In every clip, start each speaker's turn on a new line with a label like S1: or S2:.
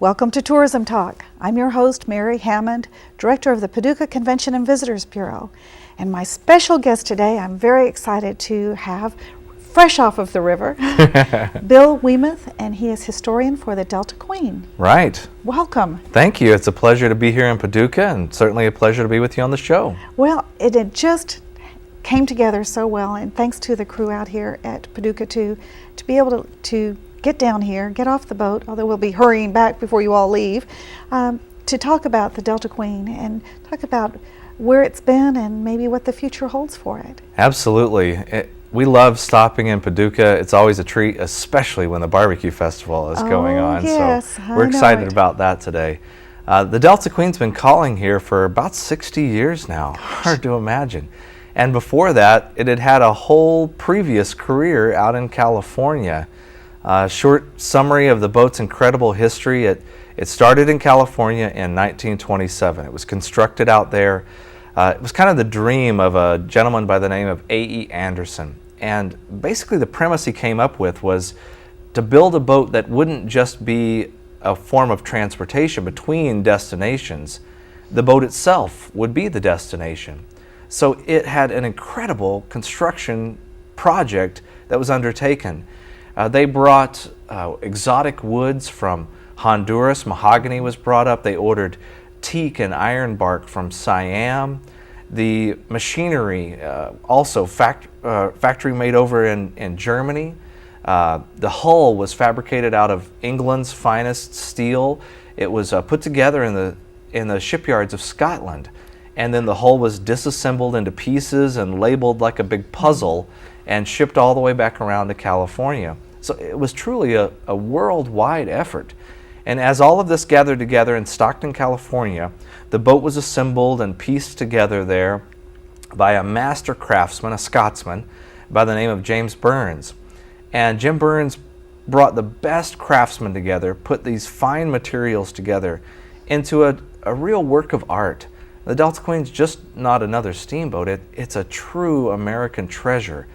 S1: Welcome to Tourism Talk. I'm your host, Mary Hammond, Director of the Paducah Convention and Visitors Bureau. And my special guest today, I'm very excited to have, fresh off of the river, Bill Wiemuth, and he is historian for the Delta Queen.
S2: Right.
S1: Welcome.
S2: Thank you. It's a pleasure to be here in Paducah, and certainly a pleasure to be with you on the show.
S1: Well, it had just came together so well, and thanks to the crew out here at Paducah to be able to get down here, get off the boat, although we'll be hurrying back before you all leave, to talk about the Delta Queen and talk about where it's been and maybe what the future holds for it.
S2: Absolutely. We love stopping in Paducah. It's always a treat, especially when the barbecue festival is going on.
S1: Yes,
S2: so we're excited about that today. The Delta Queen's been calling here for about 60 years now. Hard to imagine. And before that, it had had a whole previous career out in California. Short summary of the boat's incredible history. It started in California in 1927. It was constructed out there. It was kind of the dream of a gentleman by the name of A.E. Anderson. And basically the premise he came up with was to build a boat that wouldn't just be a form of transportation between destinations. The boat itself would be the destination. So it had an incredible construction project that was undertaken. They brought exotic woods from Honduras. Mahogany was brought up. They ordered teak and ironbark from Siam. The machinery, also factory made over in Germany. The hull was fabricated out of England's finest steel. It was put together in the shipyards of Scotland. And then the hull was disassembled into pieces and labeled like a big puzzle and shipped all the way back around to California. So it was truly a worldwide effort. And as all of this gathered together in Stockton, California, the boat was assembled and pieced together there by a master craftsman, a Scotsman, by the name of James Burns. And Jim Burns brought the best craftsmen together, put these fine materials together into a real work of art. The Delta Queen's just not another steamboat. It's a true American treasure.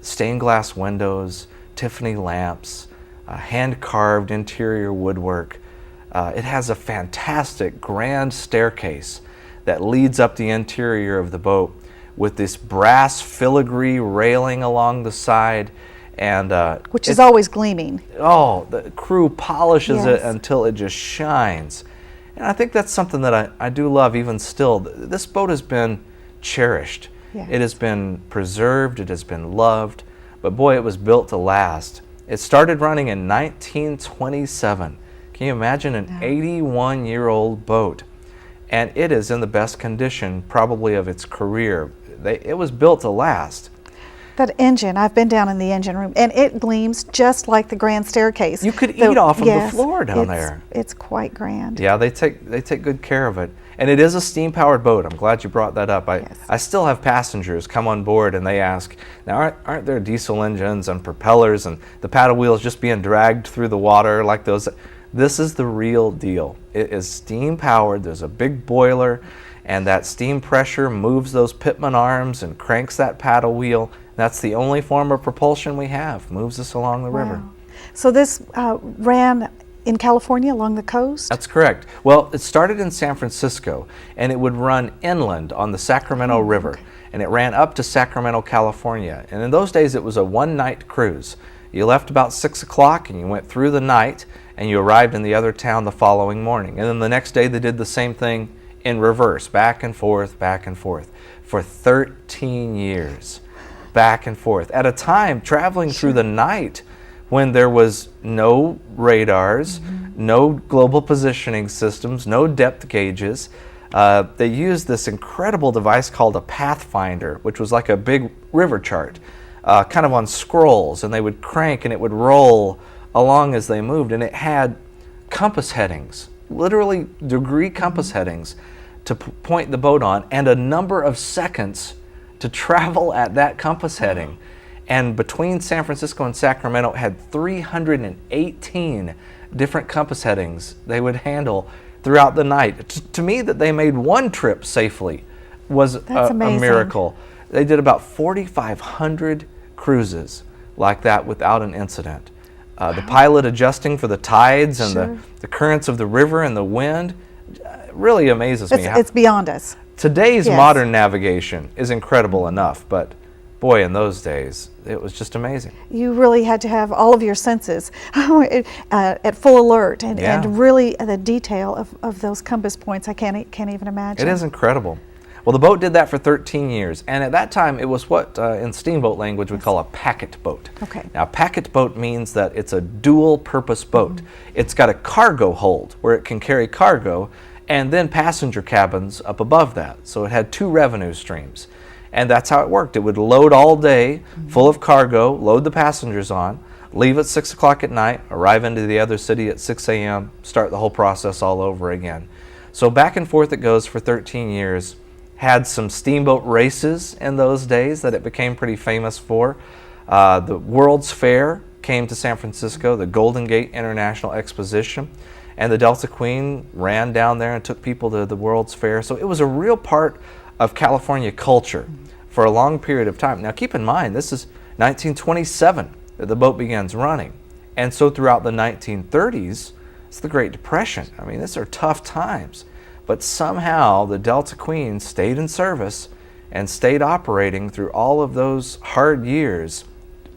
S2: Stained glass windows, Tiffany lamps, hand-carved interior woodwork. It has a fantastic grand staircase that leads up the interior of the boat with this brass filigree railing along the side. And
S1: which is always gleaming.
S2: Oh, the crew polishes it
S1: Yes.
S2: until it just shines. And I think that's something that I do love even still. This boat has been cherished.
S1: Yes.
S2: It has been preserved, it has been loved, but boy, it was built to last. It started running in 1927. Can you imagine an 81-year-old boat? And it is in the best condition probably of its career. It was built to last.
S1: That engine, I've been down in the engine room, and it gleams just like the grand staircase.
S2: You could eat off of the floor down
S1: it's,
S2: there.
S1: It's quite grand.
S2: Yeah, they take good care of it. And it is a steam-powered boat. I'm glad you brought that up.
S1: Yes.
S2: I still have passengers come on board and they ask, now aren't there diesel engines and propellers and the paddle wheels just being dragged through the water like those? This is the real deal. It is steam-powered. There's a big boiler, and that steam pressure moves those pitman arms and cranks that paddle wheel. That's the only form of propulsion we have, moves us along the river.
S1: So this ran in California along the coast?
S2: That's correct. Well, it started in San Francisco, and it would run inland on the Sacramento River, and it ran up to Sacramento, California. And in those days, it was a one-night cruise. You left about 6 o'clock, and you went through the night, and you arrived in the other town the following morning. And then the next day, they did the same thing in reverse, back and forth, for 13 years. Back and forth. At a time, traveling through the night when there was no radars, no global positioning systems, no depth gauges. They used this incredible device called a pathfinder, which was like a big river chart, kind of on scrolls, and they would crank and it would roll along as they moved, and it had compass headings, literally degree compass headings to point the boat on, and a number of seconds to travel at that compass heading. And between San Francisco and Sacramento, it had 318 different compass headings they would handle throughout the night. To me, that they made one trip safely was a miracle. They did about 4,500 cruises like that without an incident. The pilot adjusting for the tides and
S1: Sure.
S2: the currents of the river and the wind really amazes me.
S1: It's beyond us.
S2: Today's
S1: Yes.
S2: modern navigation is incredible enough, but boy, in those days, it was just amazing.
S1: You really had to have all of your senses at full alert, and,
S2: Yeah.
S1: and really the detail of those compass points. I can't even imagine.
S2: It is incredible. Well, the boat did that for 13 years, and at that time, it was what in steamboat language we call a packet boat.
S1: Okay.
S2: Now, a packet boat means that it's a dual-purpose boat. It's got a cargo hold where it can carry cargo, and then passenger cabins up above that. So it had two revenue streams. And that's how it worked. It would load all day, full of cargo, load the passengers on, leave at 6 o'clock at night, arrive into the other city at 6 a.m., start the whole process all over again. So back and forth it goes for 13 years. Had some steamboat races in those days that it became pretty famous for. The World's Fair came to San Francisco, the Golden Gate International Exposition, and the Delta Queen ran down there and took people to the World's Fair. So it was a real part of California culture for a long period of time. Now keep in mind, this is 1927 that the boat begins running. And so throughout the 1930s, it's the Great Depression. I mean, these are tough times. But somehow the Delta Queen stayed in service and stayed operating through all of those hard years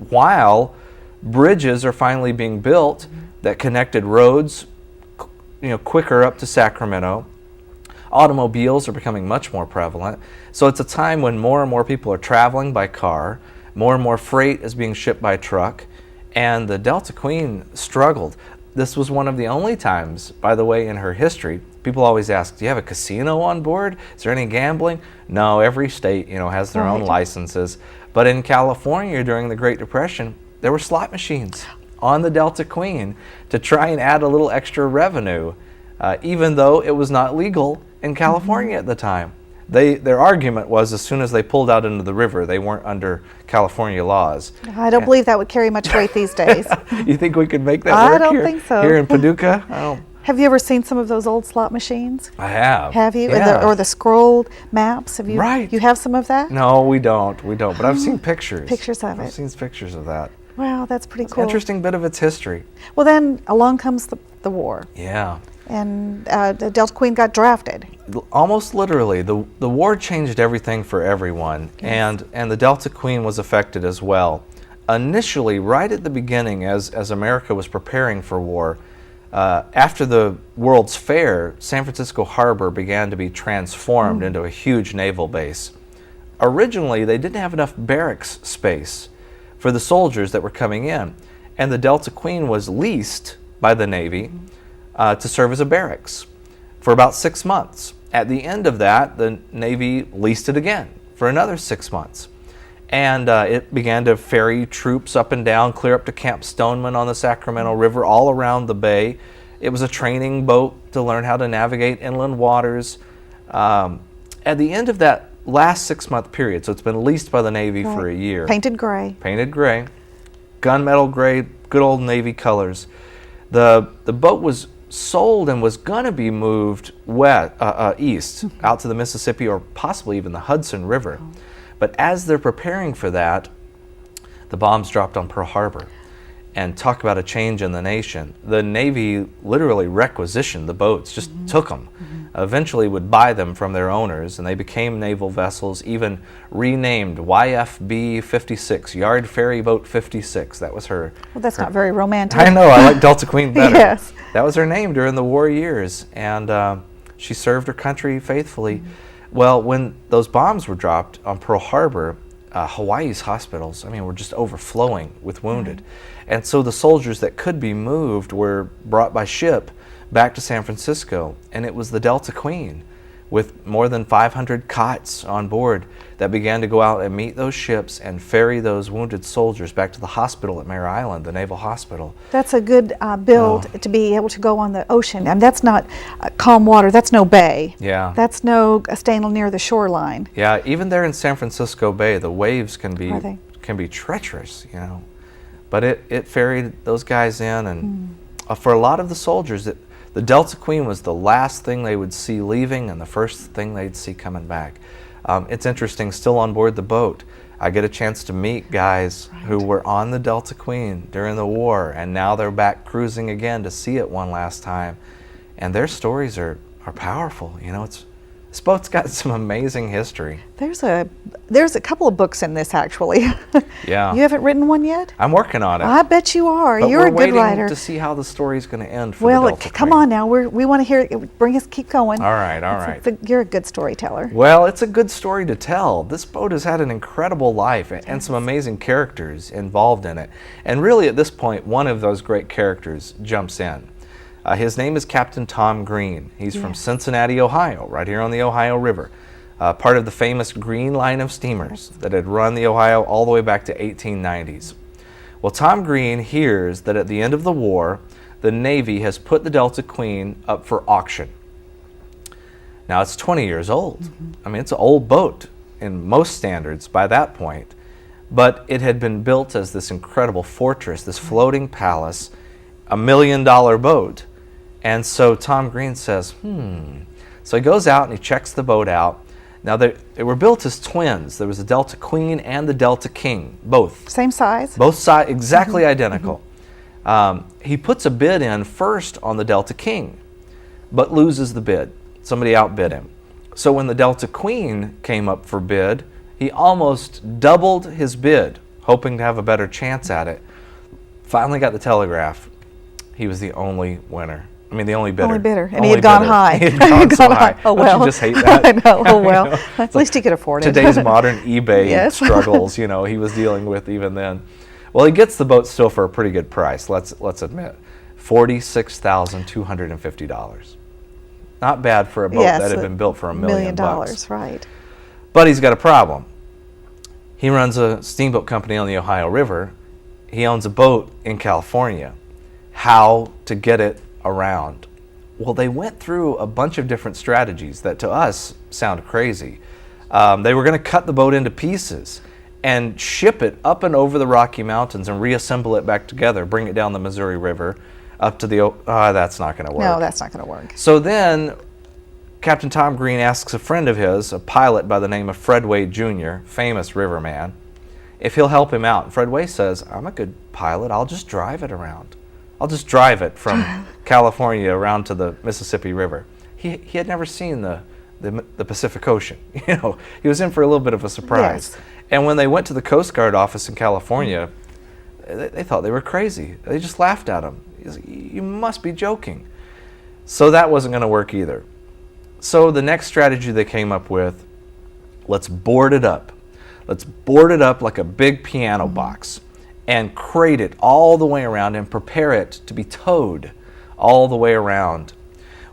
S2: while bridges are finally being built that connected roads quicker up to Sacramento. Automobiles are becoming much more prevalent. So it's a time when more and more people are traveling by car, more and more freight is being shipped by truck, and the Delta Queen struggled. This was one of the only times, by the way, in her history, people always ask, do you have a casino on board? Is there any gambling? No, every state, has their own licenses. But in California during the Great Depression, there were slot machines on the Delta Queen to try and add a little extra revenue, even though it was not legal in California at the time. Their argument was as soon as they pulled out into the river, they weren't under California laws.
S1: I don't believe that would carry much weight these days.
S2: You think we could make that
S1: I
S2: work
S1: don't
S2: here,
S1: think so.
S2: here in Paducah? I don't.
S1: Have you ever seen some of those old slot machines?
S2: I have.
S1: Have you?
S2: Yeah.
S1: Or the scrolled maps? Have you?
S2: Right.
S1: You have some of that?
S2: No, we don't. But I've seen pictures.
S1: Pictures of
S2: I've
S1: it.
S2: seen pictures of that.
S1: Wow, that's pretty cool.
S2: Interesting bit of its history.
S1: Well, then along comes the war,
S2: Yeah.
S1: and the Delta Queen got drafted.
S2: Almost literally, the war changed everything for everyone, and the Delta Queen was affected as well. Initially, right at the beginning, as America was preparing for war, after the World's Fair, San Francisco Harbor began to be transformed into a huge naval base. Originally, they didn't have enough barracks space for the soldiers that were coming in, and the Delta Queen was leased by the Navy to serve as a barracks for about 6 months. At the end of that, the Navy leased it again for another 6 months. And it began to ferry troops up and down, clear up to Camp Stoneman on the Sacramento River, all around the bay. It was a training boat to learn how to navigate inland waters. At the end of that last 6-month period, so it's been leased by the Navy for a year.
S1: Painted gray.
S2: Painted gray, gunmetal gray, good old Navy colors. The boat was sold and was going to be moved east out to the Mississippi or possibly even the Hudson River. But as they're preparing for that, the bombs dropped on Pearl Harbor. And talk about a change in the nation. The Navy literally requisitioned the boats, just took them. Eventually would buy them from their owners, and they became naval vessels, even renamed YFB 56, Yard Ferry Boat 56. That was her.
S1: Well, that's not very romantic.
S2: I know, I like Delta Queen better.
S1: Yes.
S2: That was her name during the war years, and she served her country faithfully. Well, when those bombs were dropped on Pearl Harbor, Hawaii's hospitals, were just overflowing with wounded. And so the soldiers that could be moved were brought by ship back to San Francisco. And it was the Delta Queen with more than 500 cots on board that began to go out and meet those ships and ferry those wounded soldiers back to the hospital at Mare Island, the Naval Hospital.
S1: That's a good build to be able to go on the ocean. And that's not calm water. That's no bay.
S2: Yeah.
S1: That's no staying near the shoreline.
S2: Yeah, even there in San Francisco Bay, the waves can be
S1: Are they?
S2: treacherous, But it ferried those guys in, and for a lot of the soldiers, the Delta Queen was the last thing they would see leaving and the first thing they'd see coming back. It's interesting, still on board the boat, I get a chance to meet guys who were on the Delta Queen during the war, and now they're back cruising again to see it one last time. And their stories are powerful. You know, this boat's got some amazing history.
S1: There's a couple of books in this, actually.
S2: Yeah.
S1: You haven't written one yet?
S2: I'm working on it.
S1: I bet you are.
S2: But
S1: You're a good
S2: we're
S1: writer.
S2: waiting to see how the story's going to end for
S1: Well,
S2: the Delta
S1: come
S2: Queen.
S1: on now. We want to hear it. Keep going.
S2: All right.
S1: You're a good storyteller.
S2: Well, it's a good story to tell. This boat has had an incredible life and some amazing characters involved in it. And really, at this point, one of those great characters jumps in. His name is Captain Tom Green. He's from Cincinnati, Ohio, right here on the Ohio River. Part of the famous Green Line of steamers that had run the Ohio all the way back to 1890s. Well, Tom Green hears that at the end of the war, the Navy has put the Delta Queen up for auction. Now, it's 20 years old. I mean, it's an old boat in most standards by that point. But it had been built as this incredible fortress, this floating palace, $1 million boat. And so Tom Green says, So he goes out and he checks the boat out. Now, they were built as twins. There was the Delta Queen and the Delta King, both.
S1: Same size?
S2: Both sides, exactly identical. He puts a bid in first on the Delta King, but loses the bid. Somebody outbid him. So when the Delta Queen came up for bid, he almost doubled his bid, hoping to have a better chance at it. Finally got the telegraph. He was the only winner. I mean, the only bidder.
S1: Only bidder. And
S2: Only
S1: he had gone
S2: bidder.
S1: high.
S2: He had gone so high.
S1: Oh,
S2: Don't
S1: well.
S2: you just hate that?
S1: I know. Oh, well.
S2: I know.
S1: At least he could afford it.
S2: Today's modern eBay
S1: Yes.
S2: struggles, you know, he was dealing with even then. Well, he gets the boat still for a pretty good price, let's admit. $46,250. Not bad for a boat that had been built for $1 million.
S1: Right.
S2: But he's got a problem. He runs a steamboat company on the Ohio River. He owns a boat in California. How to get it around? Well, they went through a bunch of different strategies that to us sound crazy. They were going to cut the boat into pieces and ship it up and over the Rocky Mountains and reassemble it back together, bring it down the Missouri River up to the, that's not going to work.
S1: No, that's not going to work.
S2: So then Captain Tom Green asks a friend of his, a pilot by the name of Fred Wade Jr., famous riverman, if he'll help him out. And Fred Wade says, I'm a good pilot, I'll just drive it around. I'll just drive it from California around to the Mississippi River. He had never seen the Pacific Ocean. You know, he was in for a little bit of a surprise.
S1: Yes.
S2: And when they went to the Coast Guard office in California, they thought they were crazy. They just laughed at him. He's like, you must be joking. So that wasn't going to work either. So the next strategy they came up with, let's board it up. Let's board it up like a big piano box and crate it all the way around and prepare it to be towed all the way around.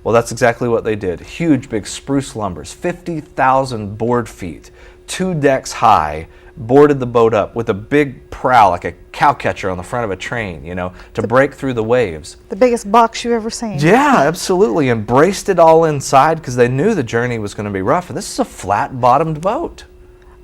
S2: Well, that's exactly what they did. Huge, big spruce lumbers, 50,000 board feet, 2 decks high, boarded the boat up with a big prow, like a cow catcher on the front of a train, you know, to break through the waves.
S1: The biggest box you've ever seen.
S2: Yeah, absolutely, and braced it all inside because they knew the journey was going to be rough. And this is a flat-bottomed boat.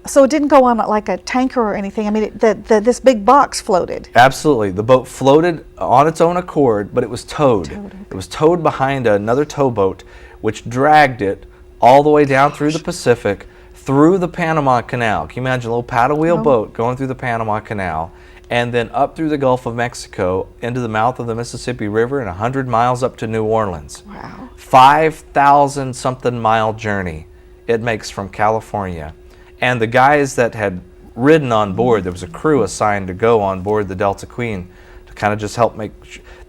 S1: So it didn't go on like a tanker or anything. I mean, this big box floated.
S2: Absolutely. The boat floated on its own accord, but it was towed. It was towed behind another towboat, which dragged it all the way down through the Pacific, through the Panama Canal. Can you imagine a little paddle wheel boat going through the Panama Canal, and then up through the Gulf of Mexico into the mouth of the Mississippi River and 100 miles up to New Orleans.
S1: Wow.
S2: 5,000 something mile journey it makes from California. And the guys that had ridden on board, there was a crew assigned to go on board the Delta Queen to kind of just help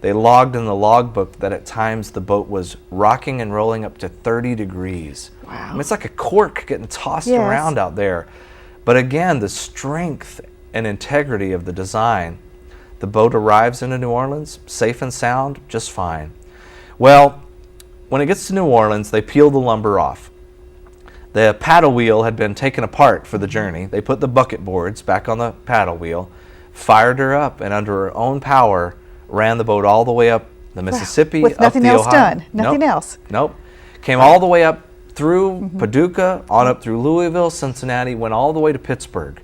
S2: they logged in the logbook that at times the boat was rocking and rolling up to 30 degrees.
S1: Wow.
S2: I mean, it's like a cork getting tossed around out there. But again, the strength and integrity of the design. The boat arrives into New Orleans, safe and sound, just fine. Well, when it gets to New Orleans, they peel the lumber off. The paddle wheel had been taken apart for the journey. They put the bucket boards back on the paddle wheel, fired her up, and under her own power, ran the boat all the way up the Mississippi,
S1: With
S2: up
S1: nothing
S2: the
S1: else
S2: Ohio.
S1: done. Nothing else.
S2: Nope. Came all the way up through Paducah, on up through Louisville, Cincinnati, went all the way to Pittsburgh.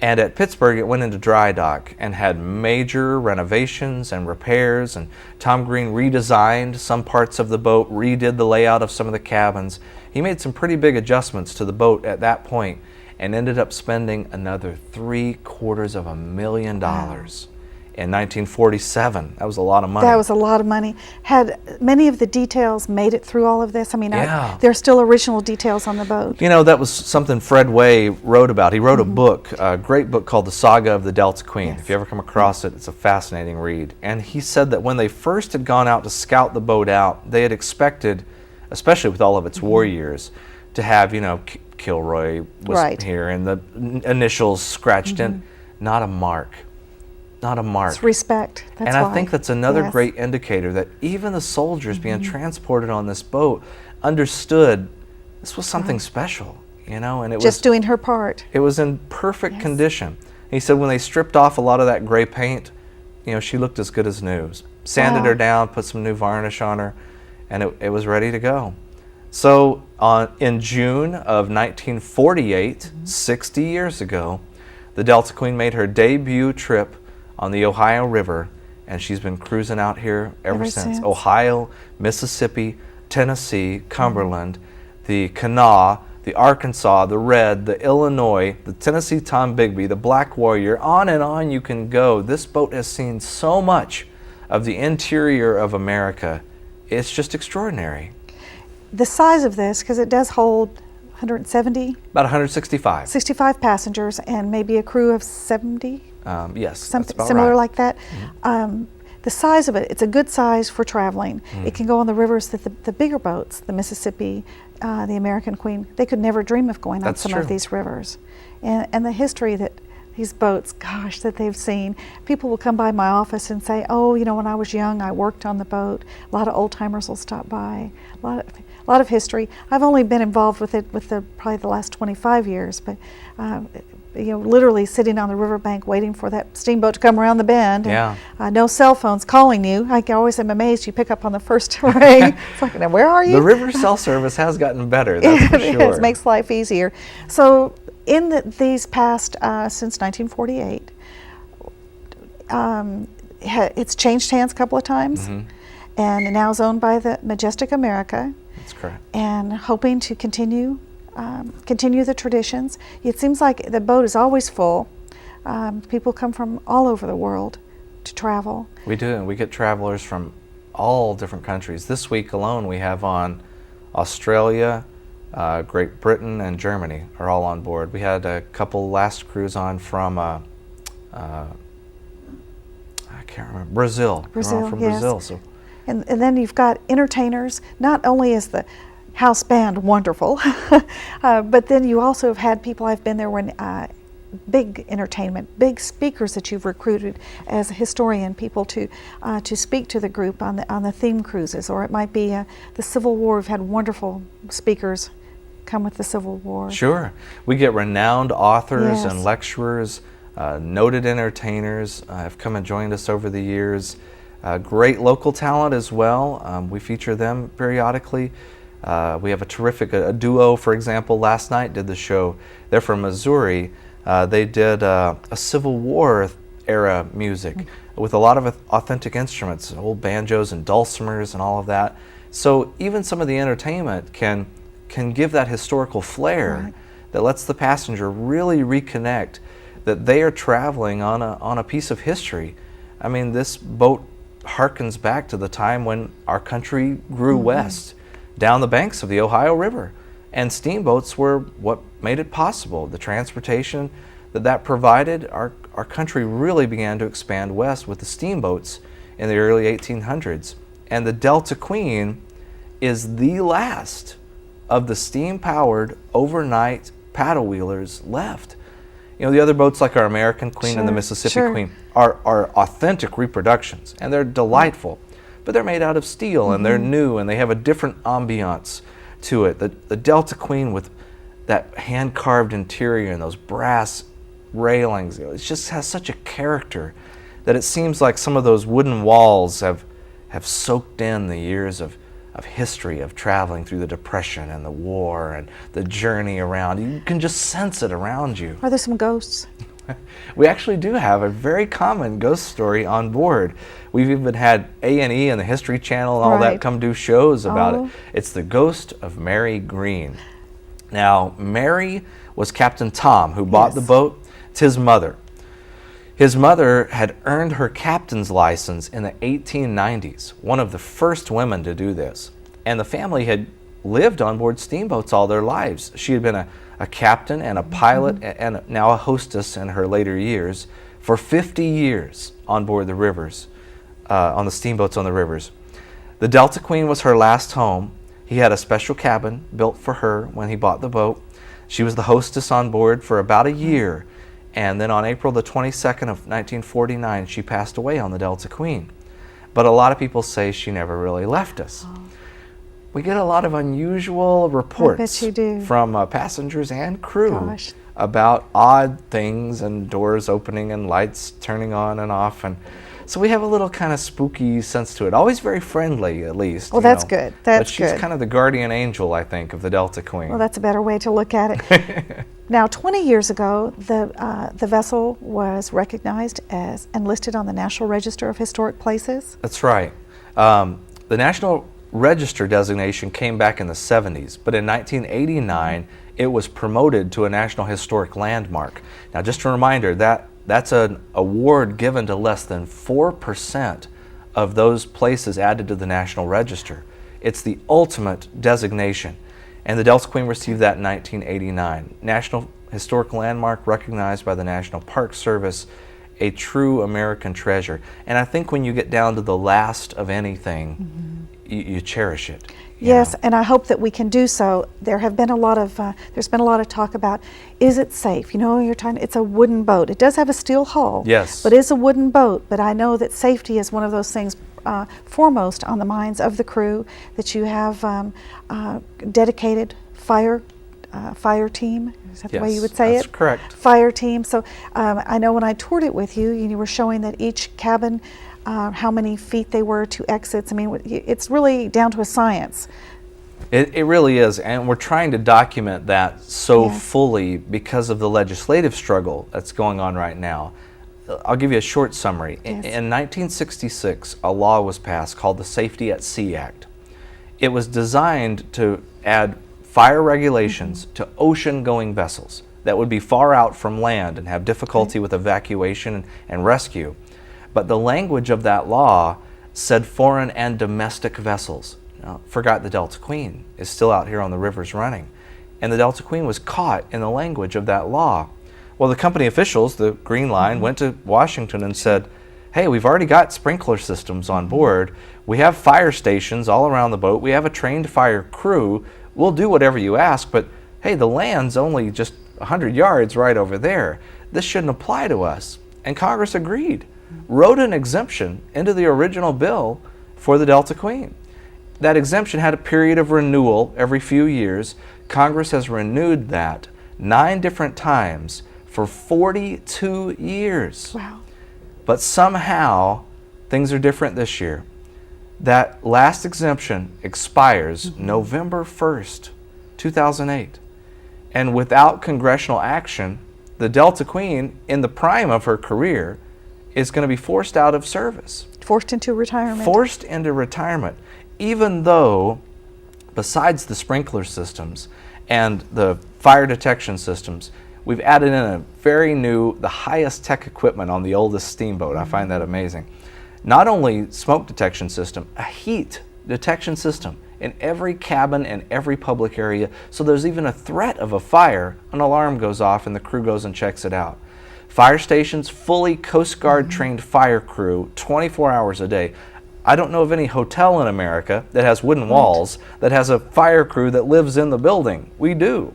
S2: And at Pittsburgh, it went into dry dock and had major renovations and repairs. And Tom Green redesigned some parts of the boat, redid the layout of some of the cabins. He made some pretty big adjustments to the boat at that point. and ended up spending another $750,000 in 1947. That was a lot of money.
S1: That was a lot of money. Had many of the details made it through all of this? I mean,
S2: Yeah.
S1: there are still original details on the boat.
S2: You know, that was something Fred Way wrote about. He wrote a book, a great book called The Saga of the Delta Queen.
S1: Yes.
S2: If you ever come across it, it's a fascinating read. And he said that when they first had gone out to scout the boat out, they had expected, especially with all of its war years, to have, you know, Kilroy was
S1: Right.
S2: here and the initials scratched in. Not a mark. Not a mark.
S1: It's respect. That's
S2: And I
S1: why.
S2: think that's another
S1: Yes.
S2: great indicator that even the soldiers being transported on this boat understood this was something special, you know, and it
S1: Just doing her part.
S2: was in perfect
S1: Yes.
S2: condition. He said when they stripped off a lot of that gray paint, you know, she looked as good as new. Sanded
S1: Wow.
S2: her down, put some new varnish on her, and it was ready to go. So in June of 1948, 60 years ago, the Delta Queen made her debut trip on the Ohio River, and she's been cruising out here ever since. Ohio, Mississippi, Tennessee, Cumberland, the Kanawha, the Arkansas, the Red, the Illinois, the Tennessee Tom Bigby, the Black Warrior, on and on you can go. This boat has seen so much of the interior of America. It's just extraordinary.
S1: The size of this, because it does hold 170,
S2: About 165.
S1: 65 passengers, and maybe a crew of 70,
S2: Yes,
S1: something
S2: that's about
S1: similar
S2: right.
S1: like that. The size of it, it's a good size for traveling. It can go on the rivers that the bigger boats, the Mississippi, the American Queen, they could never dream of going on
S2: That's
S1: some
S2: true.
S1: of these rivers. And the history that these boats, gosh, that they've seen. People will come by my office and say, oh, you know, when I was young, I worked on the boat. A lot of old timers will stop by. A lot of history. I've only been involved with it probably the last 25 years, but you know, literally sitting on the riverbank waiting for that steamboat to come around the bend.
S2: Yeah.
S1: And, no cell phones calling you. I always am amazed you pick up on the first ring. It's like, now where are you?
S2: The river cell service has gotten better, that's for sure.
S1: It makes life easier. So in these past, since 1948, it's changed hands a couple of times, and now is owned by the Majestic America.
S2: That's correct.
S1: And hoping to continue the traditions. It seems like the boat is always full. People come from all over the world to travel.
S2: We do, and we get travelers from all different countries. This week alone, we have on Australia, Great Britain, and Germany are all on board. We had a couple last cruise on from I can't remember, Brazil. They're all from
S1: yes.
S2: Brazil. So
S1: And then you've got entertainers. Not only is the house band wonderful, but then you also have had people, I've been there when big entertainment, big speakers that you've recruited as a historian, people to speak to the group on the theme cruises, or it might be the Civil War. We've had wonderful speakers come with the Civil War.
S2: sure, we get renowned authors
S1: Yes.
S2: and lecturers, noted entertainers have come and joined us over the years. Great local talent as well. We feature them periodically. We have a terrific a duo, for example, last night did the show. They're from Missouri. They did a Civil War era music with a lot of authentic instruments, old banjos and dulcimers and all of that. So even some of the entertainment can give that historical flair
S1: Right.
S2: that lets the passenger really reconnect that they are traveling on a piece of history. I mean, this boat harkens back to the time when our country grew west down the banks of the Ohio River, and steamboats were what made it possible. The transportation that provided, our country really began to expand west with the steamboats in the early 1800s. And the Delta Queen is the last of the steam-powered overnight paddle wheelers left. You know, the other boats like our American Queen and the
S1: Sure,
S2: Mississippi
S1: sure.
S2: Queen are authentic reproductions, and they're delightful, but they're made out of steel and they're new and they have a different ambiance to it. The Delta Queen with that hand-carved interior and those brass railings, it just has such a character that it seems like some of those wooden walls have soaked in the years of history of traveling through the Depression and the war and the journey around. You can just sense it around you.
S1: Are there some ghosts?
S2: We actually do have a very common ghost story on board. We've even had A&E and the History Channel and all
S1: Right.
S2: that come do shows about
S1: Oh.
S2: it. It's the ghost of Mary Green. Now, Mary was Captain Tom, who bought
S1: Yes.
S2: the boat. It's his mother. His mother had earned her captain's license in the 1890s, one of the first women to do this. And the family had lived on board steamboats all their lives. She had been a captain and a pilot and now a hostess in her later years for 50 years on board the rivers, on the steamboats on the rivers. The Delta Queen was her last home. He had a special cabin built for her when he bought the boat. She was the hostess on board for about a year. And then on April the 22nd of 1949, she passed away on the Delta Queen. But a lot of people say she never really left us.
S1: Oh.
S2: We get a lot of unusual reports
S1: you do.
S2: from passengers and crew
S1: Gosh.
S2: about odd things and doors opening and lights turning on and off. And so we have a little kind of spooky sense to it. Always very friendly, at least.
S1: Well,
S2: you
S1: that's
S2: know.
S1: good.
S2: But
S1: That's
S2: she's
S1: good.
S2: kind of the guardian angel, I think, of the Delta Queen.
S1: Well, that's a better way to look at it. Now, 20 years ago, the vessel was recognized as and listed on the National Register of Historic Places.
S2: That's right. The National Register designation came back in the 70s, but in 1989, it was promoted to a National Historic Landmark. Now, just a reminder, that's an award given to less than 4% of those places added to the National Register. It's the ultimate designation. And the Delta Queen received that in 1989. National Historic Landmark recognized by the National Park Service, a true American treasure. And I think when you get down to the last of anything, you cherish it. you
S1: Yes,
S2: know.
S1: and I hope that we can do so. There's been a lot of talk about, is it safe? You know, it's a wooden boat. It does have a steel hull.
S2: Yes.
S1: But it's a wooden boat. But I know that safety is one of those things foremost on the minds of the crew, that you have dedicated fire team. Is that the way
S2: Yes,
S1: you would say
S2: that's
S1: it?
S2: correct.
S1: Fire team. So I know when I toured it with you, you were showing that each cabin, how many feet they were to exits. I mean, it's really down to a science.
S2: It really is, and we're trying to document that so
S1: Yes.
S2: fully because of the legislative struggle that's going on right now. I'll give you a short summary.
S1: Yes.
S2: In 1966, a law was passed called the Safety at Sea Act. It was designed to add fire regulations to ocean-going vessels that would be far out from land and have difficulty with evacuation and rescue. But the language of that law said foreign and domestic vessels. Now, forgot the Delta Queen is still out here on the rivers running. And the Delta Queen was caught in the language of that law. Well, the company officials, the Green Line, went to Washington and said, hey, we've already got sprinkler systems on board. We have fire stations all around the boat. We have a trained fire crew. We'll do whatever you ask, but hey, the land's only just 100 yards right over there. This shouldn't apply to us. And Congress agreed, wrote an exemption into the original bill for the Delta Queen. That exemption had a period of renewal every few years. Congress has renewed that 9 different times for 42 years.
S1: Wow.
S2: But somehow things are different this year. That last exemption expires November 1st, 2008. And without congressional action, the Delta Queen, in the prime of her career, is going to be forced out of service.
S1: Forced into retirement.
S2: Forced into retirement, even though, besides the sprinkler systems and the fire detection systems, we've added in a very new, the highest tech equipment on the oldest steamboat. I find that amazing. Not only smoke detection system, a heat detection system in every cabin and every public area, so there's even a threat of a fire, an alarm goes off and the crew goes and checks it out. Fire stations, fully Coast Guard trained fire crew, 24 hours a day. I don't know of any hotel in America that has wooden walls that has a fire crew that lives in the building. We do.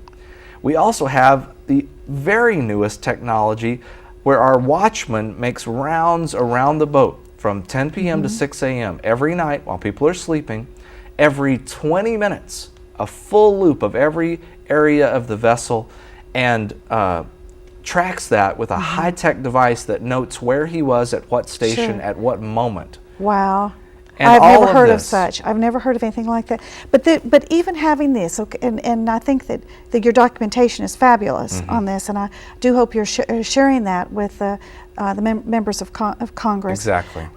S2: We also have the very newest technology where our watchman makes rounds around the boat from 10 p.m. to 6 a.m. every night while people are sleeping. Every 20 minutes, a full loop of every area of the vessel, and tracks that with a high-tech device that notes where he was at what station at what moment.
S1: Wow.
S2: And
S1: I've
S2: all
S1: never heard of
S2: this-
S1: such. I've never heard of anything like that. But even having this, okay, and I think that your documentation is fabulous on this, and I do hope you're sharing that with the members of Congress.
S2: Exactly.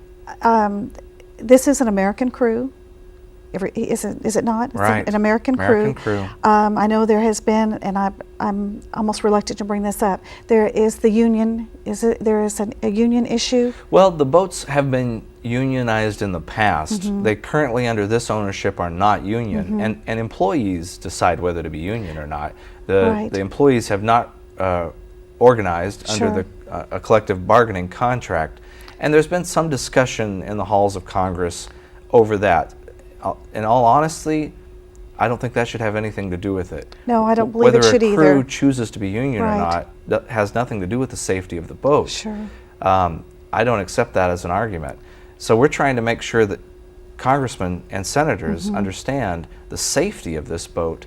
S1: This is an American crew. is it not? It's
S2: Right.
S1: an American
S2: American
S1: crew.
S2: crew.
S1: I know there has been, and I'm almost reluctant to bring this up. There is the union. There is a union issue?
S2: Well, the boats have been unionized in the past.
S1: Mm-hmm.
S2: They currently, under this ownership, are not union, and employees decide whether to be union or not.
S1: Right.
S2: The employees have not organized
S1: Sure.
S2: under a collective bargaining contract, and there's been some discussion in the halls of Congress over that. In all honesty, I don't think that should have anything to do with it.
S1: No, I don't believe it should
S2: Whether a crew
S1: either.
S2: chooses to be union
S1: Right.
S2: or not, that has nothing to do with the safety of the boat.
S1: Sure.
S2: I don't accept that as an argument. So we're trying to make sure that congressmen and senators understand the safety of this boat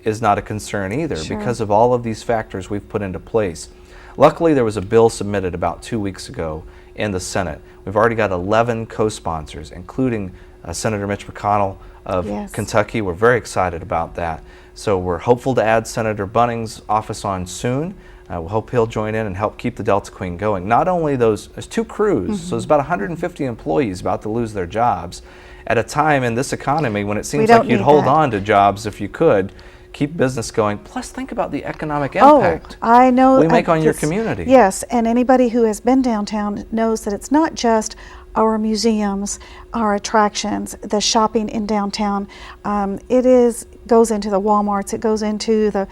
S2: is not a concern either,
S1: Sure.
S2: because of all of these factors we've put into place. Luckily, there was a bill submitted about 2 weeks ago in the Senate. We've already got 11 co-sponsors, including Senator Mitch McConnell of
S1: Yes.
S2: Kentucky. We're very excited about that. So we're hopeful to add Senator Bunning's office on soon. We hope he'll join in and help keep the Delta Queen going. Not only there's 2 crews, so there's about 150 employees about to lose their jobs at a time in this economy when it seems
S1: don't
S2: like you'd
S1: need
S2: hold
S1: that.
S2: on to jobs if you could, keep business going. Plus, think about the economic
S1: Oh,
S2: impact
S1: I know.
S2: we make on your
S1: this-
S2: community.
S1: Yes, and anybody who has been downtown knows that it's not just our museums, our attractions, the shopping in downtown. It goes into the Walmarts, it goes into the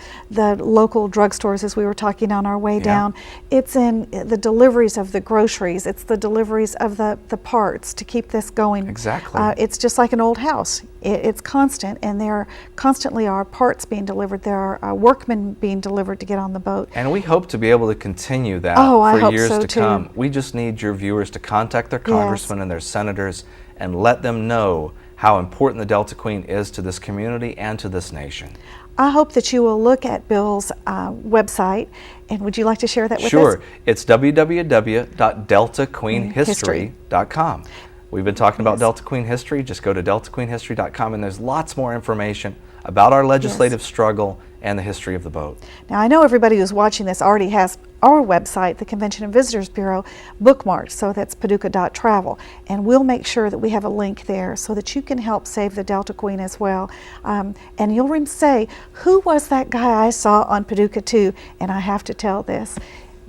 S1: local drugstores, as we were talking on our way down. It's in the deliveries of the groceries, it's the deliveries of the parts to keep this going.
S2: Exactly.
S1: It's just like an old house. It's constant, and there constantly are parts being delivered. There are workmen being delivered to get on the boat.
S2: And we hope to be able to continue that
S1: Oh, I
S2: for
S1: hope
S2: years
S1: so,
S2: to
S1: too.
S2: come. We just need your viewers to contact their congressmen and their senators and let them know how important the Delta Queen is to this community and to this nation.
S1: I hope that you will look at Bill's website, and would you like to share that with us?
S2: Sure. It's www.deltaqueenhistory.com. We've been talking about Delta Queen history. Just go to deltaqueenhistory.com, and there's lots more information about our legislative struggle and the history of the boat.
S1: Now, I know everybody who's watching this already has our website, the Convention and Visitors Bureau, bookmarked, so that's paducah.travel. And we'll make sure that we have a link there so that you can help save the Delta Queen as well. And you'll say, who was that guy I saw on Paducah 2? And I have to tell this,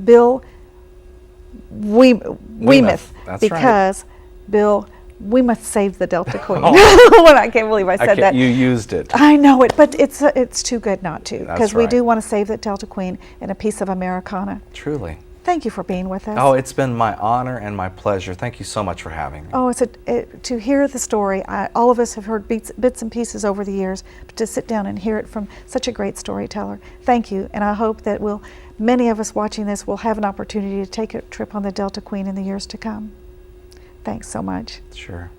S1: Bill Wiemuth,
S2: That's
S1: because Bill Wiemuth saved the Delta Queen.
S2: Oh.
S1: I can't believe I said that.
S2: You used it.
S1: I know it, but it's too good not to, because
S2: That's
S1: we
S2: right.
S1: do want to save the Delta Queen and a piece of Americana.
S2: Truly.
S1: Thank you for being with us.
S2: Oh, it's been my honor and my pleasure. Thank you so much for having me.
S1: Oh, to hear the story. All of us have heard bits and pieces over the years, but to sit down and hear it from such a great storyteller. Thank you, and I hope that many of us watching this will have an opportunity to take a trip on the Delta Queen in the years to come. Thanks so much.
S2: Sure.